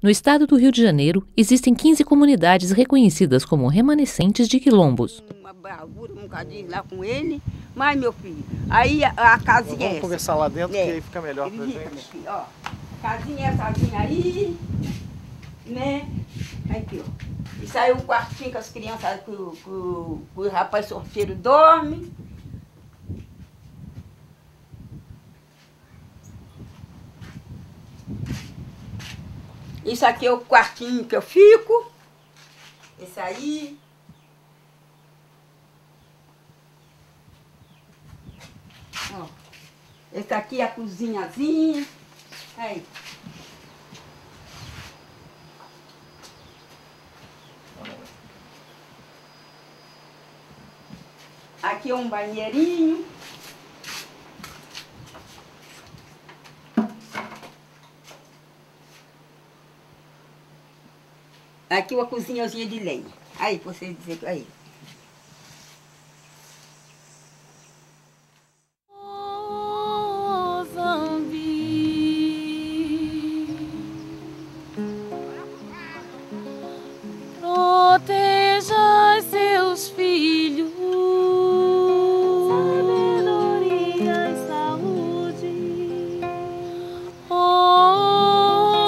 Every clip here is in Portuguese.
No estado do Rio de Janeiro, existem 15 comunidades reconhecidas como remanescentes de quilombos. Uma bravura, um bocadinho lá com ele, mas, meu filho, aí a casinha é essa. Vamos conversar lá dentro, que aí fica melhor pra gente. Aqui, ó, casinha é essa aí, né? Aqui, ó. Isso aí é um quartinho que as crianças, que o rapaz sorteiro dorme. Isso aqui é o quartinho que eu fico. Esse aí. Ó. Esse aqui é a cozinhazinha. Aí. Aqui é um banheirinho. Aqui uma cozinhazinha de lenha. Aí, vocês dizem que aí. Proteja seus filhos, sabedoria e saúde.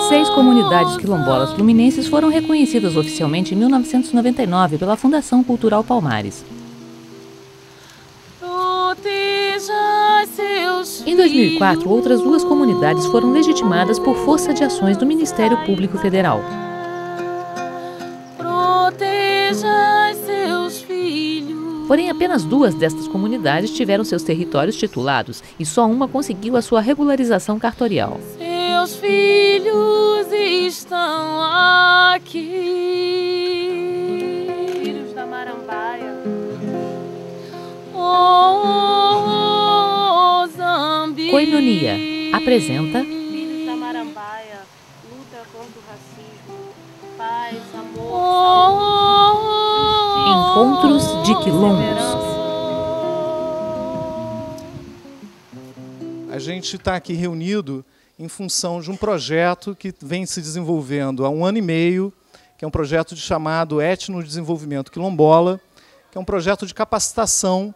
6 comunidades quilombolas fluminenses foram reconhecidas oficialmente em 1999 pela Fundação Cultural Palmares. Em 2004, outras 2 comunidades foram legitimadas por força de ações do Ministério Público Federal. Porém, apenas 2 destas comunidades tiveram seus territórios titulados e só uma conseguiu a sua regularização cartorial. Seus filhos estão aqui, filhos da Marambaia. Zambi. Koinonia apresenta Filhos da Marambaia, luta contra o racismo, paz, amor, Encontros de Quilombos. A gente está aqui reunido em função de um projeto que vem se desenvolvendo há 1 ano e meio, que é um projeto chamado Etnodesenvolvimento Quilombola, que é um projeto de capacitação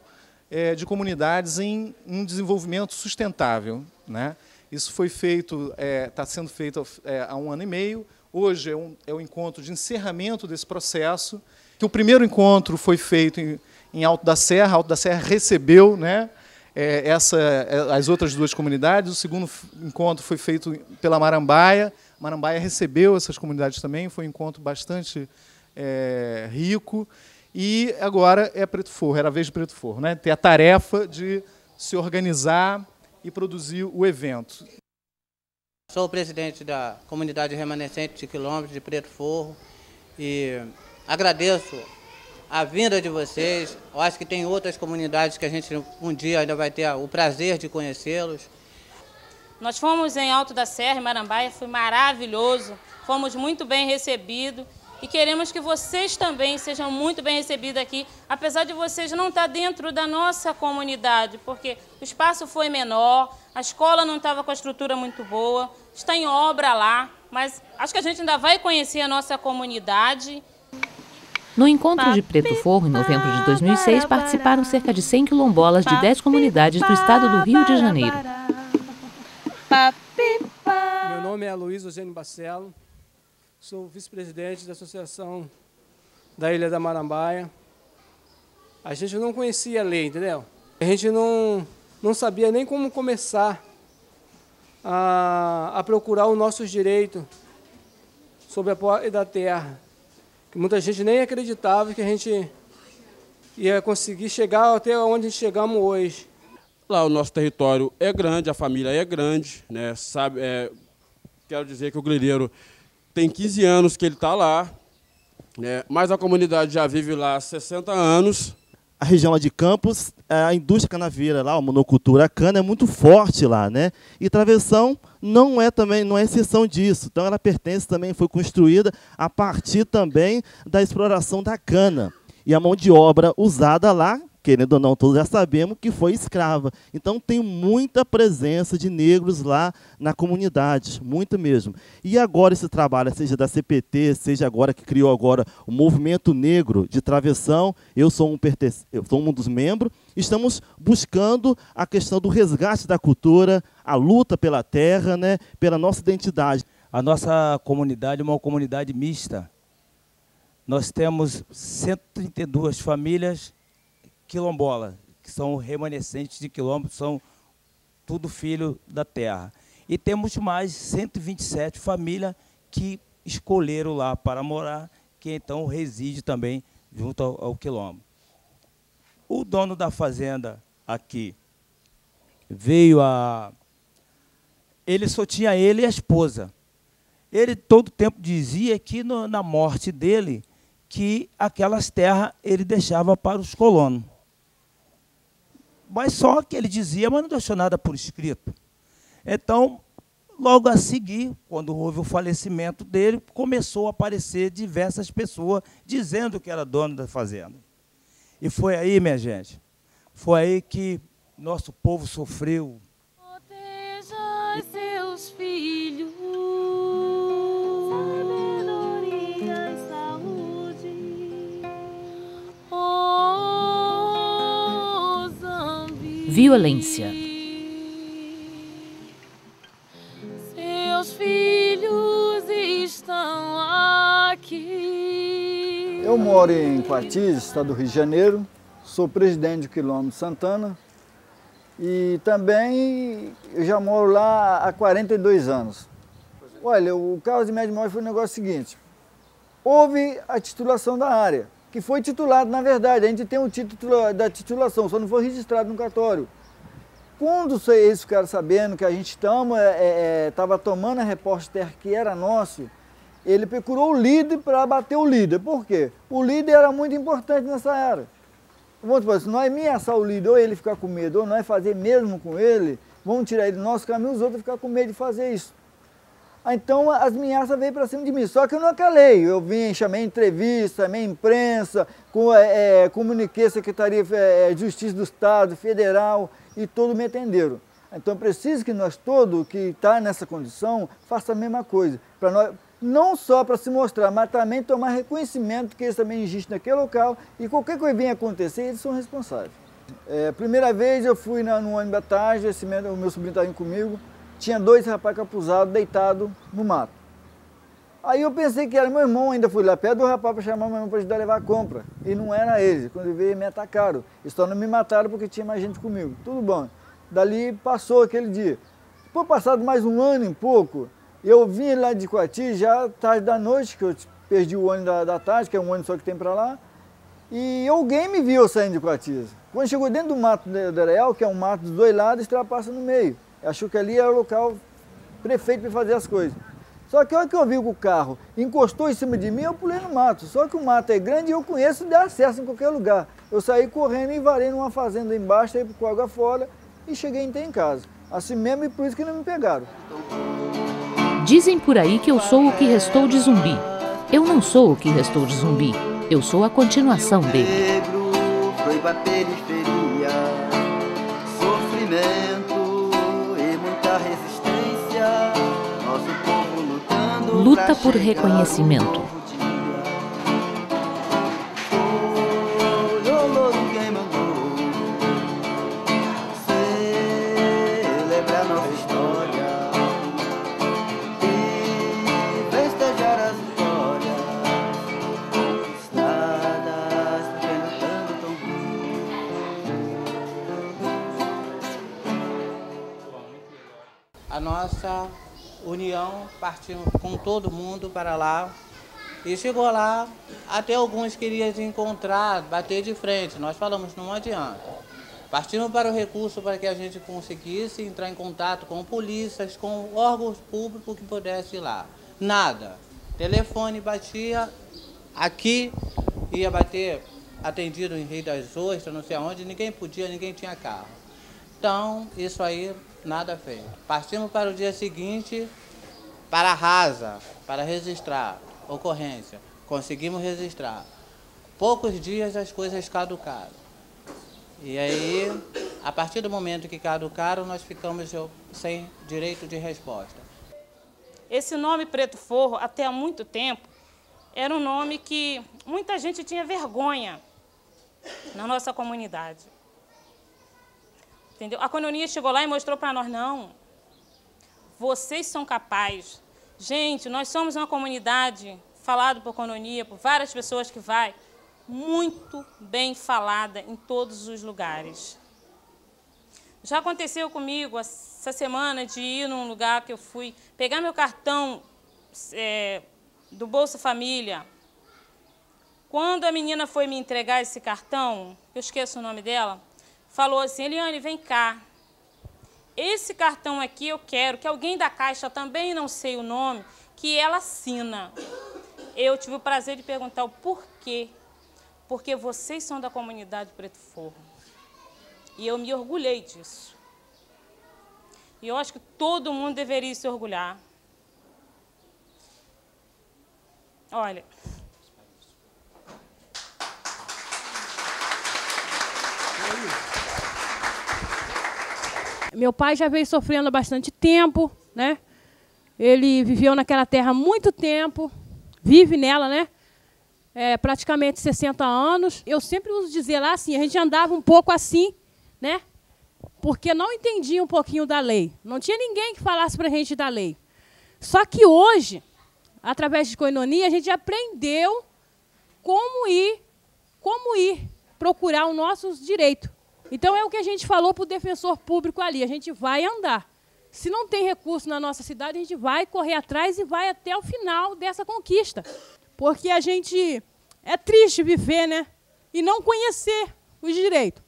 de comunidades em um desenvolvimento sustentável, né? Isso foi feito, está sendo feito há 1 ano e meio. Hoje é o encontro de encerramento desse processo. Que o primeiro encontro foi feito em Alto da Serra. Alto da Serra recebeu, né, as outras 2 comunidades. O segundo encontro foi feito pela Marambaia. Marambaia recebeu essas comunidades também. Foi um encontro bastante rico. E agora é Preto Forro, era a vez de Preto Forro, né? Ter a tarefa de se organizar e produzir o evento. Sou o presidente da comunidade remanescente de Quilombos de Preto Forro e agradeço a vinda de vocês. Eu acho que tem outras comunidades que a gente um dia ainda vai ter o prazer de conhecê-los. Nós fomos em Alto da Serra, em Marambaia, foi maravilhoso, fomos muito bem recebidos e queremos que vocês também sejam muito bem recebidos aqui, apesar de vocês não estar dentro da nossa comunidade, porque o espaço foi menor, a escola não estava com a estrutura muito boa, está em obra lá, mas acho que a gente ainda vai conhecer a nossa comunidade. No encontro de Preto Forro, em novembro de 2006, participaram cerca de 100 quilombolas de 10 comunidades do estado do Rio de Janeiro. Meu nome é Luiz Eugênio Barcelo, sou vice-presidente da Associação da Ilha da Marambaia. A gente não conhecia a lei, entendeu? A gente não sabia nem como começar a procurar os nossos direitos sobre a posse da terra. Que muita gente nem acreditava que a gente ia conseguir chegar até onde chegamos hoje. Lá o nosso território é grande, a família é grande, né? Quero dizer que o grileiro tem 15 anos que ele está lá, né? Mas a comunidade já vive lá há 60 anos. A região lá de Campos, a indústria canavieira lá, a monocultura, a cana é muito forte lá, né? E Travessão não é exceção disso. Então ela pertence também, foi construída a partir também da exploração da cana. E a mão de obra usada lá, querendo ou não, todos já sabemos que foi escrava. Então tem muita presença de negros lá na comunidade, muito mesmo. E agora esse trabalho, seja da CPT, seja agora que criou agora o Movimento Negro de Travessão, eu sou um dos membros, estamos buscando a questão do resgate da cultura, a luta pela terra, né, pela nossa identidade. A nossa comunidade é uma comunidade mista. Nós temos 132 famílias quilombolas, que são remanescentes de quilombo, são tudo filho da terra. E temos mais 127 famílias que escolheram lá para morar, que então reside também junto ao quilombo. O dono da fazenda aqui veio a... Ele só tinha ele e a esposa. Ele todo tempo dizia que na morte dele, que aquelas terras ele deixava para os colonos. Mas só que ele dizia, mas não deixou nada por escrito. Então, logo a seguir, quando houve o falecimento dele, começou a aparecer diversas pessoas dizendo que era dono da fazenda. E foi aí, minha gente, foi aí que nosso povo sofreu. Proteja seus filhos. Violência. Seus filhos estão aqui. Eu moro em Coatis, estado do Rio de Janeiro, sou presidente do quilombo de Santana e também eu já moro lá há 42 anos. Olha, o caso de médio morte foi o negócio seguinte, houve a titulação da área, que foi titulado, na verdade, a gente tem o título da titulação, só não foi registrado no cartório. Quando eles ficaram sabendo que a gente estava tomando a reposta de terra que era nosso, ele procurou o líder para bater o líder. Por quê? O líder era muito importante nessa área. Vamos supor, se nós ameaçar o líder, ou ele ficar com medo, ou nós fazer mesmo com ele, vamos tirar ele do nosso caminho, os outros ficar com medo de fazer isso. Então as ameaças veio para cima de mim, só que eu não acalei, eu vim, chamei entrevista, chamei imprensa, comuniquei a Secretaria de Justiça do Estado, Federal, e todos me atenderam. Então preciso que nós todos, que estão nessa condição, façam a mesma coisa, para nós, não só para se mostrar, mas também tomar reconhecimento que eles também existem naquele local, e qualquer coisa que venha acontecer, eles são responsáveis. Primeira vez eu fui no ônibus da tarde, o meu sobrinho estava indo comigo, tinha 2 rapazes capuzados, deitados no mato. Aí eu pensei que era meu irmão, ainda fui lá perto do rapaz para chamar meu irmão para ajudar a levar a compra. E não era ele. Quando veio, me atacaram. Eles só não me mataram porque tinha mais gente comigo. Tudo bom. Dali passou aquele dia. Depois, passado mais um ano e pouco, eu vim lá de Coati, já tarde da noite, que eu perdi o ônibus da tarde, que é um ônibus só que tem para lá. E alguém me viu saindo de Coati. Quando chegou dentro do mato do Areal, que é um mato dos dois lados, ultrapassa no meio. Achou que ali era o local perfeito para fazer as coisas. Só que a hora que eu vi que o carro encostou em cima de mim, eu pulei no mato. Só que o mato é grande e eu conheço de acesso em qualquer lugar. Eu saí correndo e varei numa fazenda embaixo, saí com água fora e cheguei até em casa. Assim mesmo, e por isso que não me pegaram. Dizem por aí que eu sou o que restou de Zumbi. Eu não sou o que restou de Zumbi. Eu sou a continuação dele. Negro foi pra periferia, sofrimento e muita resistência. Nosso povo lutando. Luta por reconhecimento. A nossa união partiu com todo mundo para lá e chegou lá, até alguns queriam se encontrar, bater de frente, nós falamos, não adianta. Partimos para o recurso para que a gente conseguisse entrar em contato com polícias, com órgãos públicos que pudessem ir lá. Nada. Telefone batia aqui, ia bater atendido em Rio das Ostras, não sei aonde, ninguém podia, ninguém tinha carro. Então, isso aí, nada feito. Partimos para o dia seguinte, para a Rasa, para registrar ocorrência. Conseguimos registrar. Poucos dias as coisas caducaram. E aí, a partir do momento que caducaram, nós ficamos sem direito de resposta. Esse nome Preto Forro, até há muito tempo, era um nome que muita gente tinha vergonha na nossa comunidade. Entendeu? A Coinonia chegou lá e mostrou para nós, não, vocês são capazes. Gente, nós somos uma comunidade, falado por Coinonia, por várias pessoas que vai, muito bem falada em todos os lugares. Já aconteceu comigo essa semana de ir num lugar que eu fui pegar meu cartão do Bolsa Família. Quando a menina foi me entregar esse cartão, eu esqueço o nome dela, falou assim, Eliane, vem cá. Esse cartão aqui eu quero que alguém da Caixa, também não sei o nome, que ela assina. Eu tive o prazer de perguntar o porquê. Porque vocês são da comunidade Preto Forro. E eu me orgulhei disso. E eu acho que todo mundo deveria se orgulhar. Olha. Meu pai já veio sofrendo há bastante tempo, né? Ele viveu naquela terra há muito tempo, vive nela, né? Praticamente 60 anos. Eu sempre uso dizer lá assim, a gente andava um pouco assim, né? Porque não entendia um pouquinho da lei. Não tinha ninguém que falasse para a gente da lei. Só que hoje, através de Coinonia, a gente aprendeu como ir procurar os nossos direitos. Então é o que a gente falou para o defensor público ali, a gente vai andar. Se não tem recurso na nossa cidade, a gente vai correr atrás e vai até o final dessa conquista. Porque a gente é triste viver, né? E não conhecer os direitos.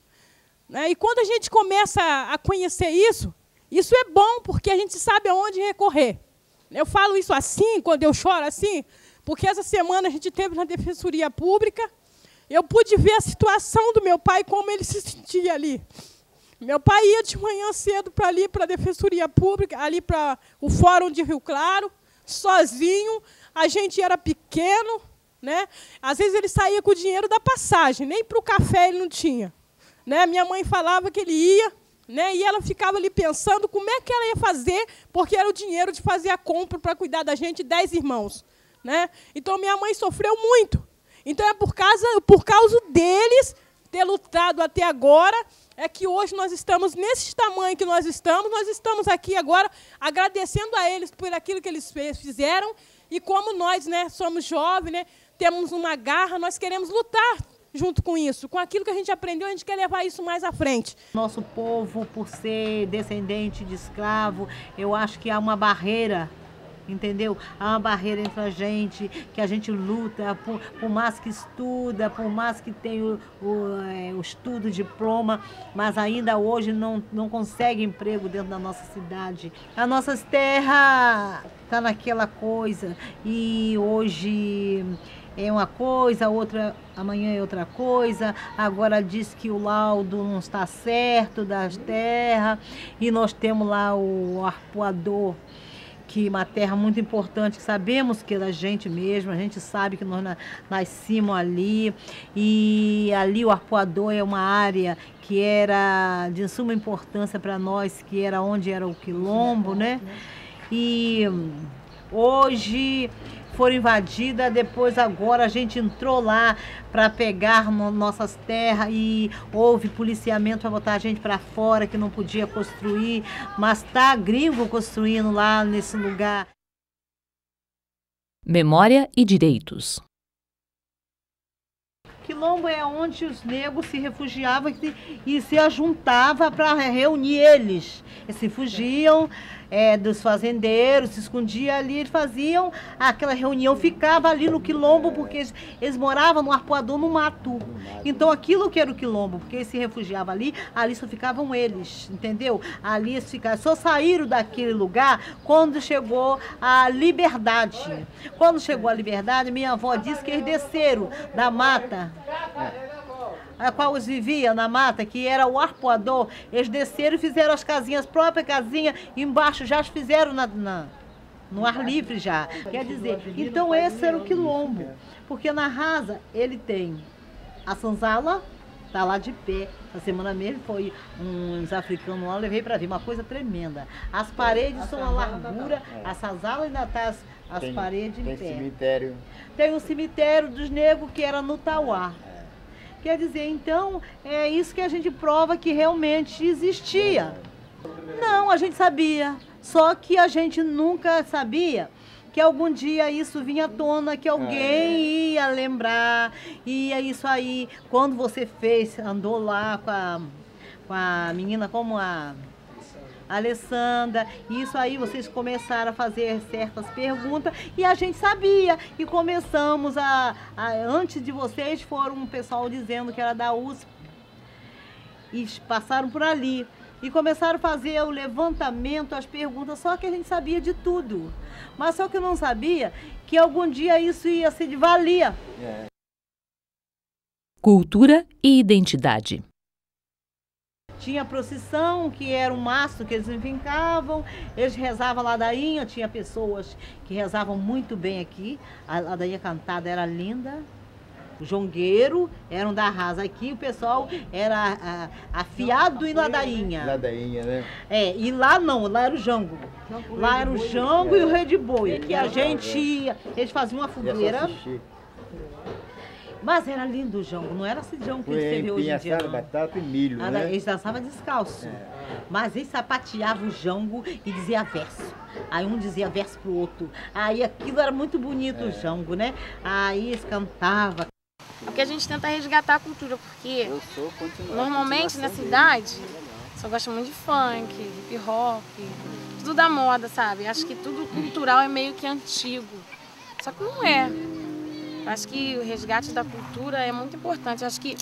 Né? E quando a gente começa a conhecer isso é bom, porque a gente sabe aonde recorrer. Eu falo isso assim, quando eu choro assim, porque essa semana a gente teve na Defensoria Pública, eu pude ver a situação do meu pai, como ele se sentia ali. Meu pai ia de manhã cedo para ali, para a Defensoria Pública, ali para o Fórum de Rio Claro, sozinho. A gente era pequeno, né? Às vezes ele saía com o dinheiro da passagem, nem para o café ele não tinha. Né? Minha mãe falava que ele ia, né? E ela ficava ali pensando como é que ela ia fazer, porque era o dinheiro de fazer a compra para cuidar da gente, 10 irmãos. Né? Então, minha mãe sofreu muito. Então, é por causa deles ter lutado até agora, é que hoje nós estamos nesse tamanho que nós estamos aqui agora agradecendo a eles por aquilo que eles fizeram, e como nós, né, somos jovens, né, temos uma garra, nós queremos lutar junto com isso, com aquilo que a gente aprendeu, a gente quer levar isso mais à frente. Nosso povo, por ser descendente de escravo, eu acho que há uma barreira, entendeu? Há uma barreira entre a gente, que a gente luta, por mais que estuda, por mais que tenha o estudo, diploma, mas ainda hoje não consegue emprego dentro da nossa cidade. As nossas terras estão naquela coisa, e hoje é uma coisa, outra, amanhã é outra coisa. Agora diz que o laudo não está certo das terras, e nós temos lá o arpoador, que é uma terra muito importante, que sabemos que é da gente mesmo, a gente sabe que nós nascemos ali, e ali o arpoador é uma área que era de suma importância para nós, que era onde era o quilombo, né? E hoje foram invadidas, depois agora a gente entrou lá para pegar nossas terras, e houve policiamento para botar a gente para fora, que não podia construir, mas tá gringo construindo lá nesse lugar. Memória e direitos. Quilombo é onde os negros se refugiavam e se ajuntavam para reunir eles. Eles se fugiam dos fazendeiros, se escondiam ali, eles faziam aquela reunião, ficava ali no quilombo, porque eles moravam no arpoador, no mato. Então aquilo que era o quilombo, porque eles se refugiavam ali só ficavam eles, entendeu? Ali eles ficavam, só saíram daquele lugar quando chegou a liberdade. Quando chegou a liberdade, minha avó disse que eles desceram da mata, a qual eles viviam na mata, que era o arpoador. Eles desceram e fizeram as casinhas, as próprias casinhas, embaixo já as fizeram no ar livre já. Quer dizer, então esse era o quilombo, porque na Rasa ele tem a senzala, tá lá de pé. Essa semana mesmo foi uns africanos lá, eu levei para ver, uma coisa tremenda. As paredes são a largura, essas alas ainda tá as paredes em pé. Tem cemitério. Tem um cemitério dos negros que era no Tauá. Quer dizer, então, é isso que a gente prova que realmente existia. Não, a gente sabia, só que a gente nunca sabia que algum dia isso vinha à tona, que alguém ia lembrar, ia isso aí. Quando você fez, andou lá com a menina como a Alessandra, isso aí vocês começaram a fazer certas perguntas e a gente sabia. E começamos antes de vocês foram um pessoal dizendo que era da USP e passaram por ali. E começaram a fazer o levantamento, as perguntas, só que a gente sabia de tudo. Mas só que não sabia que algum dia isso ia ser de valia. Cultura e identidade. Tinha procissão, que era um mastro que eles enfincavam, eles rezavam a ladainha, tinha pessoas que rezavam muito bem aqui, a ladainha cantada era linda. O jongueiro eram da rasa aqui, o pessoal era afiado em ladainha. Ladainha, né? E lá não, lá era o jango. Lá era o jango e o rei de boi, que a gente ia, eles faziam uma fogueira. Mas era lindo o jango, não era esse jango que você vê hoje em dia. Batata e milho, né? Eles dançavam descalço. Mas eles sapateavam o jango e dizia verso. Aí um dizia verso pro outro. Aí aquilo era muito bonito o jango, né? Aí eles cantavam. Porque a gente tenta resgatar a cultura, porque normalmente na cidade só gosta muito de funk, hip hop, tudo da moda, sabe? Acho que tudo cultural é meio que antigo. Só que não é. Acho que o resgate da cultura é muito importante. Acho que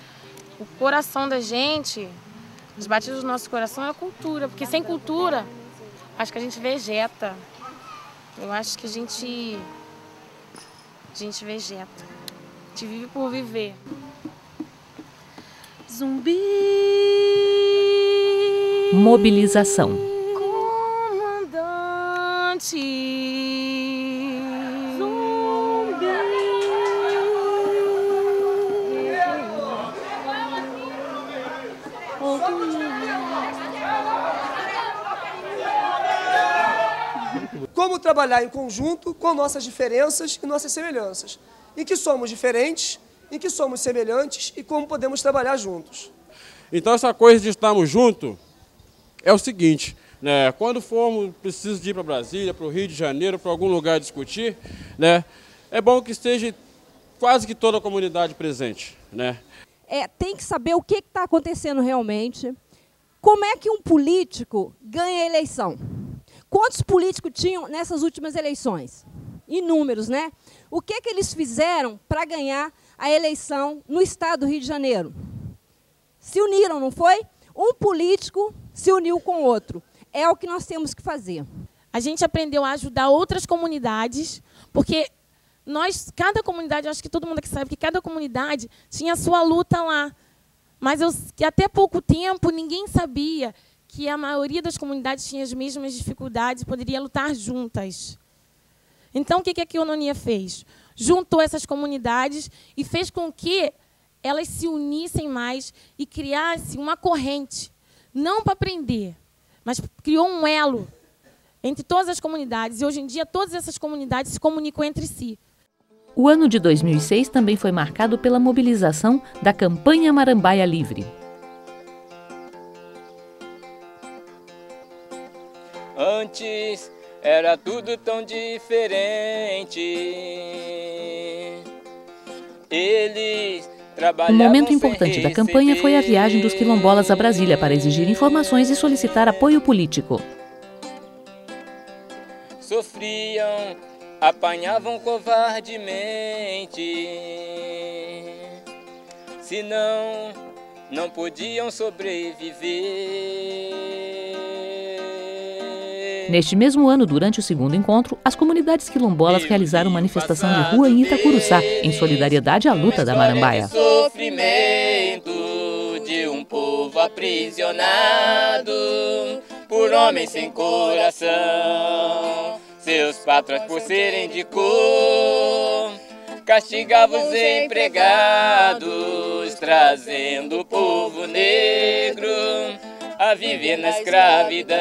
o coração da gente, os batidos do nosso coração é a cultura, porque sem cultura acho que a gente vegeta. Eu acho que a gente vegeta. A gente vive por viver. Zumbi. Mobilização. Comandante. Zumbi. Como trabalhar em conjunto com nossas diferenças e nossas semelhanças. Em que somos diferentes, em que somos semelhantes e como podemos trabalhar juntos. Então essa coisa de estarmos juntos é o seguinte, né? Quando formos preciso de ir para Brasília, para o Rio de Janeiro, para algum lugar discutir, né? É bom que esteja quase que toda a comunidade presente, né? Tem que saber o que está acontecendo realmente, como é que um político ganha a eleição. Quantos políticos tinham nessas últimas eleições? Inúmeros, né? O que eles fizeram para ganhar a eleição no estado do Rio de Janeiro? Se uniram, não foi? Um político se uniu com o outro. É o que nós temos que fazer. A gente aprendeu a ajudar outras comunidades, porque cada comunidade, eu acho que todo mundo aqui sabe que cada comunidade tinha a sua luta lá. Mas que até pouco tempo ninguém sabia que a maioria das comunidades tinha as mesmas dificuldades e poderia lutar juntas. Então, o que a Quiononia fez? Juntou essas comunidades e fez com que elas se unissem mais e criassem uma corrente, não para prender, mas criou um elo entre todas as comunidades. E, hoje em dia, todas essas comunidades se comunicam entre si. O ano de 2006 também foi marcado pela mobilização da Campanha Marambaia Livre. Antes era tudo tão diferente. Eles trabalhavam. Um momento importante da campanha foi a viagem dos quilombolas a Brasília para exigir informações e solicitar apoio político. Sofriam, apanhavam covardemente. Senão, não podiam sobreviver. Neste mesmo ano, durante o segundo encontro, as comunidades quilombolas realizaram manifestação de rua em Itacuruçá, em solidariedade à luta da Marambaia. Sofrimento de um povo aprisionado por homens sem coração, seus patrões por serem de cor, castigavam os empregados trazendo o povo negro a viver na escravidão.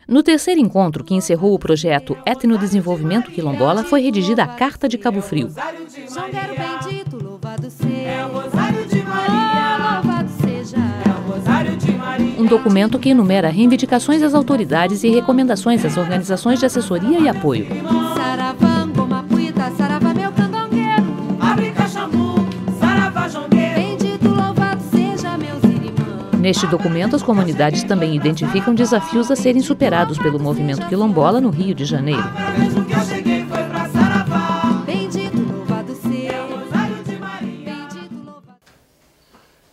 No terceiro encontro, que encerrou o projeto Etnodesenvolvimento Quilombola, foi redigida a Carta de Cabo Frio. Jongueiro bendito, louvado seja. É o Rosário de Maria. Louvado seja. É o Rosário de Maria. Um documento que enumera reivindicações às autoridades e recomendações às organizações de assessoria e apoio. Saravá, Gomapuita, saravá, meu candongueiro. Abre caxambu, saravá, jongueiro. Bendito, louvado seja, meus irmãos. Neste documento, as comunidades também identificam desafios a serem superados pelo movimento quilombola no Rio de Janeiro.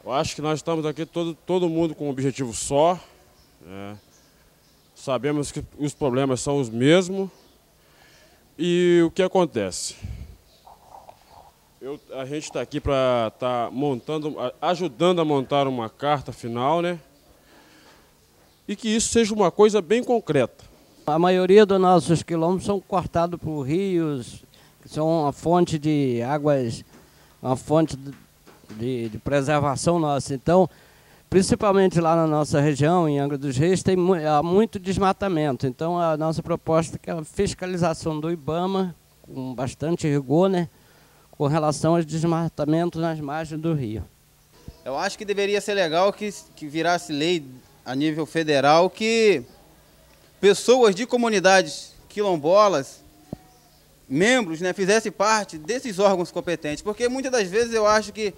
Eu acho que nós estamos aqui todo mundo com um objetivo só. Sabemos que os problemas são os mesmos. E o que acontece? A gente está aqui para estar ajudando a montar uma carta final, né? E que isso seja uma coisa bem concreta. A maioria dos nossos quilombos são cortados por rios, que são uma fonte de águas, uma fonte de preservação nossa. Então, principalmente lá na nossa região, em Angra dos Reis, há muito desmatamento. Então, a nossa proposta é a fiscalização do IBAMA, com bastante rigor, né, com relação aos desmatamentos nas margens do rio. Eu acho que deveria ser legal que virasse lei a nível federal que pessoas de comunidades quilombolas, membros, né, fizessem parte desses órgãos competentes, porque muitas das vezes eu acho que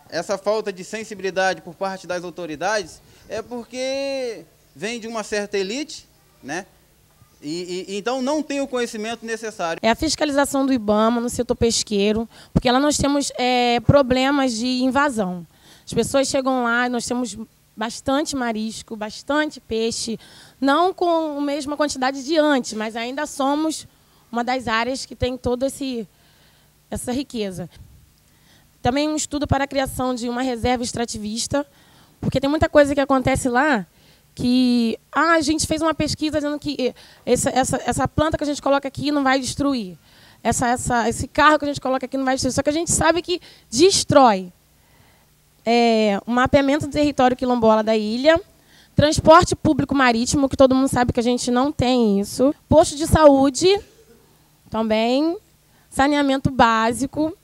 essa falta de sensibilidade por parte das autoridades é porque vem de uma certa elite, né? Então não tem o conhecimento necessário. É a fiscalização do IBAMA no setor pesqueiro, porque lá nós temos problemas de invasão. As pessoas chegam lá, nós temos bastante marisco, bastante peixe, não com a mesma quantidade de antes, mas ainda somos uma das áreas que tem toda essa riqueza. Também um estudo para a criação de uma reserva extrativista, porque tem muita coisa que acontece lá que a gente fez uma pesquisa dizendo que essa planta que a gente coloca aqui não vai destruir, esse carro que a gente coloca aqui não vai destruir, só que a gente sabe que destrói. O mapeamento do território quilombola da ilha, transporte público marítimo, que todo mundo sabe que a gente não tem isso, posto de saúde também, saneamento básico,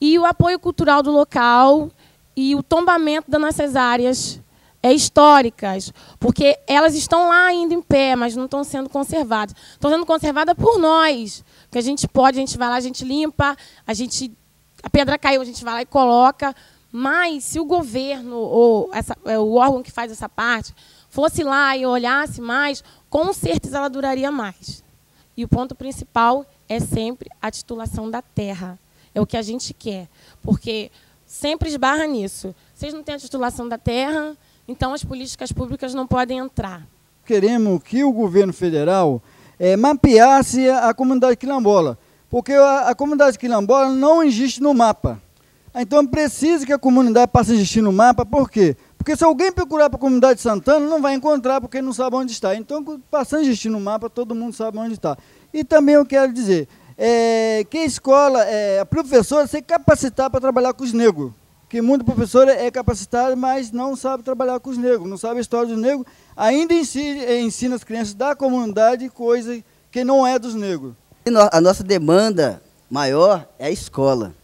e o apoio cultural do local e o tombamento das nossas áreas históricas, porque elas estão lá ainda em pé, mas não estão sendo conservadas. Estão sendo conservadas por nós, que a gente vai lá, a gente limpa, a pedra caiu, a gente vai lá e coloca, mas se o governo ou o órgão que faz essa parte fosse lá e olhasse mais, com certeza ela duraria mais. E o ponto principal é sempre a titulação da terra. É o que a gente quer, porque sempre esbarra nisso. Vocês não têm a titulação da terra, então as políticas públicas não podem entrar. Queremos que o governo federal mapeasse a comunidade quilombola, porque a comunidade quilombola não existe no mapa. Então precisa que a comunidade passe a existir no mapa, por quê? Porque se alguém procurar para a comunidade de Santana, não vai encontrar, porque não sabe onde está. Então, passando a existir no mapa, todo mundo sabe onde está. E também eu quero dizer que a escola, a professora, se capacitar para trabalhar com os negros. Que muito professor é capacitado, mas não sabe trabalhar com os negros, não sabe a história dos negros, ainda ensina as crianças da comunidade coisa que não é dos negros. A nossa demanda maior é a escola,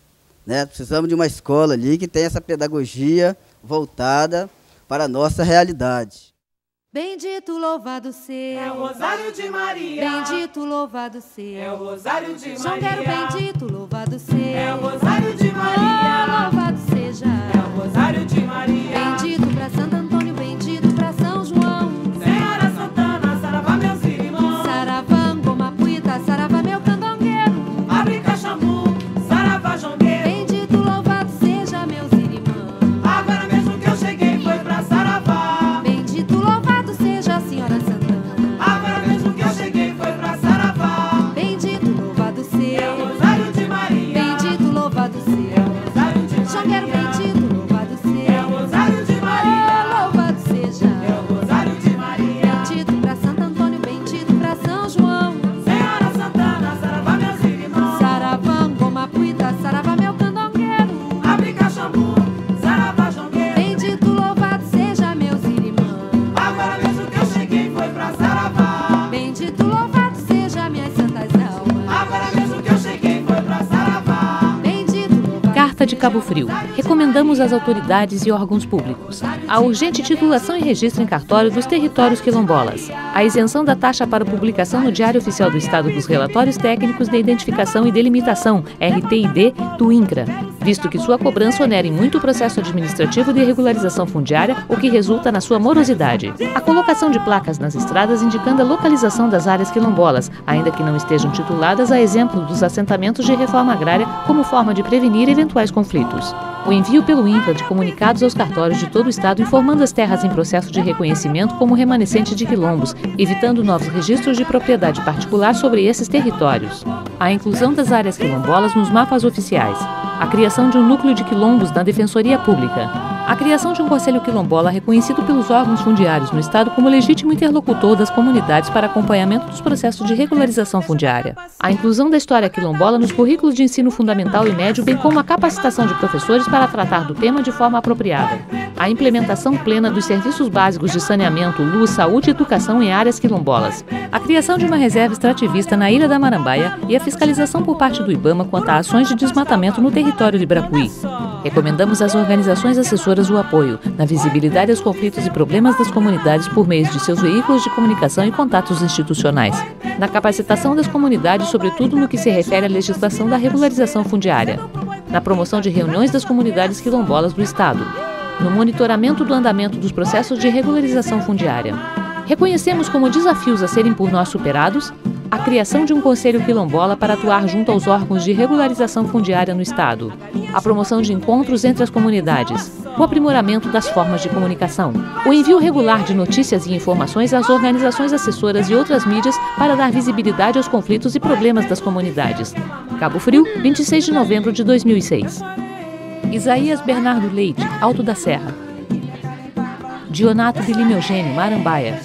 né? Precisamos de uma escola ali que tenha essa pedagogia voltada para a nossa realidade. Bendito, louvado seja. É o Rosário de Maria. Bendito, louvado seja. É o Rosário de Maria. Jongueiro bendito, louvado seja. É o Rosário de Maria. Louvado seja. É o Rosário de Maria. Bendito para Santo Antônio, bendito para São João. Senhora Santana, saravá meus irmãos. Saravá, Gomapuita, saravá meu candongueiro. Abre caxambu, saravá jongueiro. Bendito, louvado seja, meus irmãos. Agora mesmo que eu cheguei foi pra Saravá. Bendito, louvado seja a Senhora Santana. Agora mesmo que eu cheguei foi pra Saravá. Bendito, louvado seja. É o Rosário de Maria. Bendito, louvado seja. Cabo Frio. Recomendamos às autoridades e órgãos públicos a urgente titulação e registro em cartório dos territórios quilombolas, a isenção da taxa para publicação no Diário Oficial do Estado dos relatórios técnicos de identificação e delimitação, RTID, do INCRA, visto que sua cobrança onera em muito o processo administrativo de regularização fundiária, o que resulta na sua morosidade. A colocação de placas nas estradas indicando a localização das áreas quilombolas, ainda que não estejam tituladas, a exemplo dos assentamentos de reforma agrária, como forma de prevenir eventuais conflitos. O envio pelo INCRA de comunicados aos cartórios de todo o Estado informando as terras em processo de reconhecimento como remanescente de quilombos, evitando novos registros de propriedade particular sobre esses territórios. A inclusão das áreas quilombolas nos mapas oficiais. A criação de um núcleo de quilombos na Defensoria Pública. A criação de um Conselho Quilombola reconhecido pelos órgãos fundiários no Estado como legítimo interlocutor das comunidades para acompanhamento dos processos de regularização fundiária. A inclusão da história quilombola nos currículos de ensino fundamental e médio, bem como a capacitação de professores para tratar do tema de forma apropriada. A implementação plena dos serviços básicos de saneamento, luz, saúde e educação em áreas quilombolas. A criação de uma reserva extrativista na Ilha da Marambaia e a fiscalização por parte do IBAMA quanto a ações de desmatamento no território de Bracuí. Recomendamos às organizações assessoras o apoio na visibilidade aos conflitos e problemas das comunidades por meio de seus veículos de comunicação e contatos institucionais. Na capacitação das comunidades, sobretudo no que se refere à legislação da regularização fundiária. Na promoção de reuniões das comunidades quilombolas do Estado. No monitoramento do andamento dos processos de regularização fundiária. Reconhecemos como desafios a serem por nós superados a criação de um Conselho Quilombola para atuar junto aos órgãos de regularização fundiária no Estado, a promoção de encontros entre as comunidades, o aprimoramento das formas de comunicação, o envio regular de notícias e informações às organizações assessoras e outras mídias para dar visibilidade aos conflitos e problemas das comunidades. Cabo Frio, 26 de novembro de 2006. Isaías Bernardo Leite, Alto da Serra. Dionato de Lima Eugênio, Marambaia.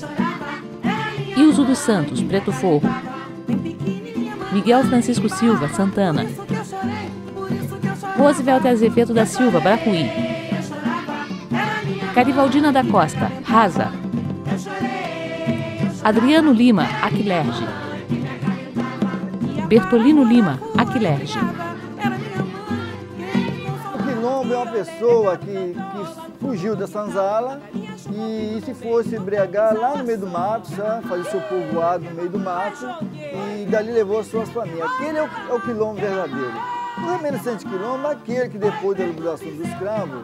Ilso dos Santos, Preto Forro. Miguel Francisco Silva, Santana. Roosevelt Azevedo da Silva, Bracuí. Carivaldina da Costa, Rasa. Adriano Lima, Aquilerge. Bertolino Lima, Aquilerge. O quilombo é uma pessoa que fugiu da senzala e se fosse embriagar lá no meio do mato, sabe? Fazer seu povoado no meio do mato e dali levou as suas famílias. Aquele é o quilombo verdadeiro. O remanescente quilombo é aquele que depois da liberação dos escravos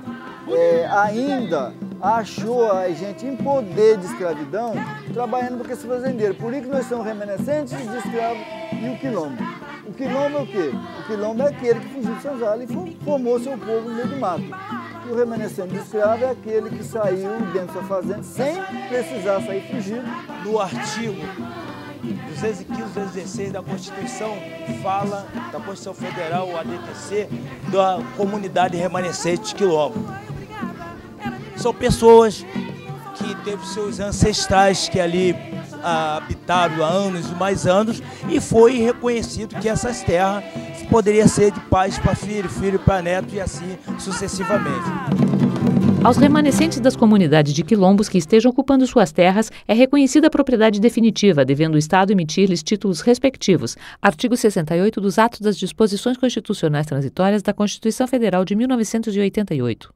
ainda achou a gente em poder de escravidão trabalhando para esse fazendeiro. Por isso que nós somos remanescentes de escravos e o quilombo. O quilombo é o quê? O quilombo é aquele que fugiu de senzala e formou seu povo no meio do mato. E o remanescente de escravo é aquele que saiu dentro da sua fazenda sem precisar sair fugido. No artigo 215, 216 da Constituição, fala da Constituição Federal, o ADTC, da comunidade remanescente de quilombo. São pessoas que teve seus ancestrais que ali habitaram há anos e mais anos e foi reconhecido que essas terras poderiam ser de pais para filho, filho para neto e assim sucessivamente. Aos remanescentes das comunidades de quilombos que estejam ocupando suas terras, é reconhecida a propriedade definitiva, devendo o Estado emitir-lhes títulos respectivos. Artigo 68 dos Atos das Disposições Constitucionais Transitórias da Constituição Federal de 1988.